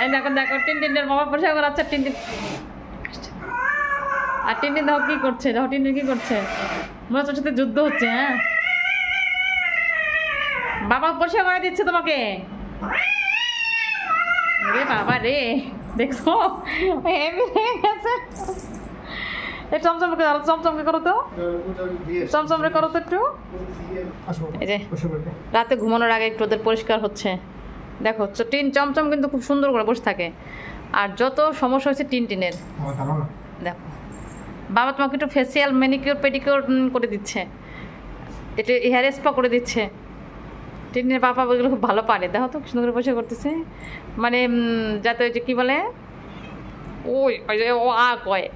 এই দেখো দেখো টিনটিনের বাবা পরিষ্কার করাচ্ছে টিনটিন। আর টিনটিন দেখো কি করছে, দেখো টিনটিন কি করছে, মনে হচ্ছে ওর সাথে যুদ্ধ হচ্ছে। হ্যাঁ বাবা পরিষ্কার করে দিচ্ছে তোমাকে। রে বাবা রে, দেখছো চমচমকে করো, চমচমকে করো তো, চমচমরে করো তো একটু। এই যে রাতে ঘুমানোর আগে একটু ওদের পরিষ্কার হচ্ছে। দেখো টিন চমচম কিন্তু খুব সুন্দর করে বসে থাকে। আর যত সমস্যা হয়েছে টিনের, দেখো বাবা তোমাকে একটু ফেসিয়াল ম্যানিকিওর পেডিকিওর করে দিচ্ছে, একটু হেয়ার স্পা করে দিচ্ছে। টিনের বাবা ওইগুলো খুব ভালো পারে, দেখো তো সুন্দর করে পরিষ্কার করতেছে। মানে যাতে ওই যে কী বলে, ওই ওই যে ও আ কয়,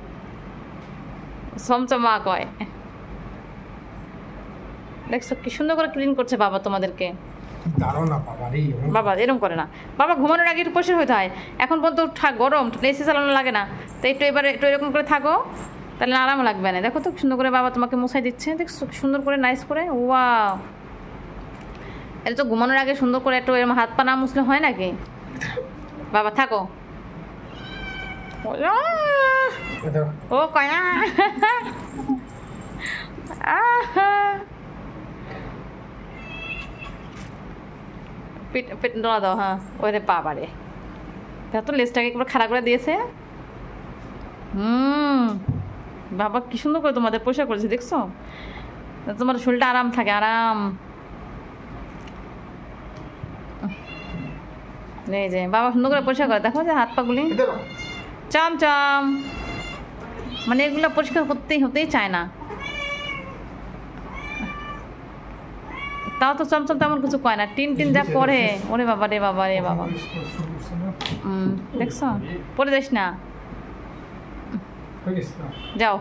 চমচম আ কয়। দেখছো কি সুন্দর করে ক্লিন করছে বাবা তোমাদেরকে। বাবা এরকম করে না, বাবা ঘুমানোর আগে একটু পরিষ্কার হতে হয়। এখন পর্যন্ত গরম, এসি চালানো লাগে না, তো একটু এবারে একটু এরকম করে থাকো, তাহলে আরাম লাগবে না। দেখো তো সুন্দর করে বাবা তোমাকে মুছাই দিচ্ছে, দেখছো সুন্দর করে নাইস করে। ওয়াও, এটা তো ঘুমানোর আগে সুন্দর করে একটু এরকম হাত পা না মুছলে হয় নাকি? বাবা থাকো। ও কয়া পেট ডলা দাও। হ্যাঁ ওই রে বাবা রে, দেখো তো লেজটাকে একবার খাড়া করে দিয়েছে। বাবা কি সুন্দর করে তোমাদের পরিষ্কার করেছে, দেখছো? তোমার শরীরটা আরাম থাকে, আরাম। এই যে বাবা সুন্দর করে পরিষ্কার করে, দেখো যে হাত পাগুলি চমচম, মানে এগুলো পরিষ্কার হতেই চায় না। তাও তো চমচম তেমন কিছু কয় না, টিন যা করে, ওরে বাবা রে বাবা রে বাবা। দেখছো পরে যাস না, যাও।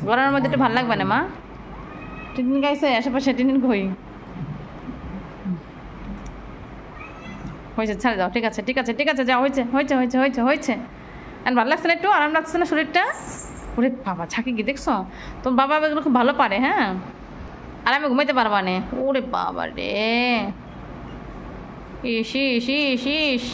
গরমের মধ্যে একটু ভালো লাগবে না মা? টিন গাইছে আশেপাশে, টিন কই হয়েছে, ছাড়ে দাও। ঠিক আছে ঠিক আছে ঠিক আছে, যাও, হয়েছে হয়েছে হয়েছে হয়েছে হয়েছে। আর ভালো লাগছে না, একটু আরাম লাগছে না শরীরটা? ওরে বাবা ছাকি কি দেখছো, তোমার বাবা এগুলো খুব ভালো পারে। হ্যাঁ আর আমি ঘুমাইতে পারবা না। ওরে বাবা রে, ইস ইস ইস ইস।